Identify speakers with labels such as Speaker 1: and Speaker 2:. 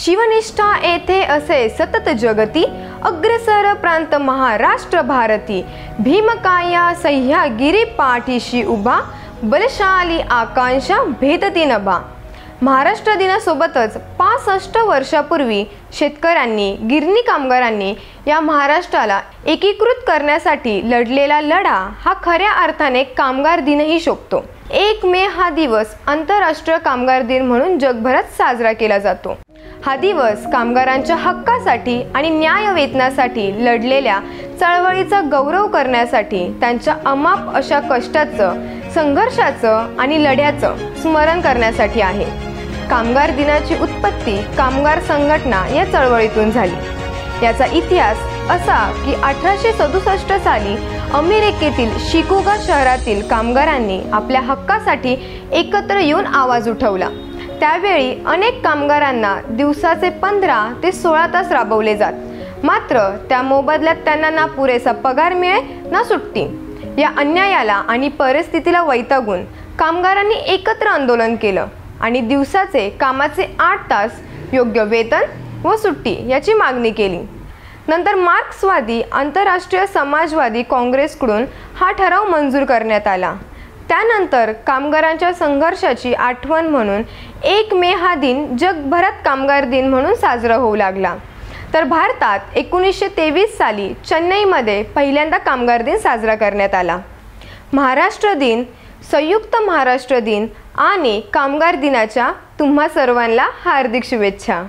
Speaker 1: शिवनिष्ठा येथे असे सतत जगती, अग्रसर प्रांत महाराष्ट्र भारती, भीमकाया सह्यागिरी पाठीशी उभा, बलशाली आकांक्षा भेदती नभा। महाराष्ट्र दिनासोबतच 65 वर्षापूर्वी शेतकऱ्यांनी, गिरणी कामगारांनी या महाराष्ट्राला एकीकृत करण्यासाठी लढलेला लढा हा खऱ्या अर्थाने कामगार दिनही शोभतो। 1 मे हा दिवस आंतरराष्ट्रीय कामगार दिन म्हणून जगभरात साजरा केला जातो। हा दिवस कामगारांच्या हक्कासाठी आणि न्याय वेतनासाठी लढलेल्या चळवळीचा गौरव करण्यासाठी, त्यांच्या अमाप अशा कष्टाचं, संघर्षाचं आणि लढ्याचं स्मरण करण्यासाठी आहे। कामगार दिनाची उत्पत्ती कामगार संघटना या चळवळीतून झाली। याचा इतिहास असा की 1867 साली अमेरिकेतील शिकागो शहरातील कामगारांनी आपल्या हक्कासाठी एकत्र येऊन आवाज उठवला। त्यावेळी अनेक कामगारांना दिवसाचे 15 ते 16 तास राबवले जात, मात्र त्या मोबदल्यात त्यांना ना पुरेसा पगार मिळे ना सुट्टी। या अन्यायाला आणि परिस्थितीला वैतागून कामगारांनी एकत्र आंदोलन केलं आणि दिवसाचे कामाचे 8 तास, योग्य वेतन व सुट्टी याची मागणी केली। नंतर मार्क्सवादी आंतरराष्ट्रीय समाजवादी काँग्रेसकडून हा ठराव मंजूर करण्यात आला। त्यानंतर कामगारांच्या संघर्षाची आठवण म्हणून 1 मे हा दिन जगभरात कामगार दिन म्हणून साजरा होऊ लागला। तर भारतात 1923 साली चेन्नईमध्ये पहिल्यांदा कामगार दिन साजरा करण्यात आला। महाराष्ट्र दिन, संयुक्त महाराष्ट्र दिन आणि कामगार दिनाच्या तुम्हा सर्वांना हार्दिक शुभेच्छा।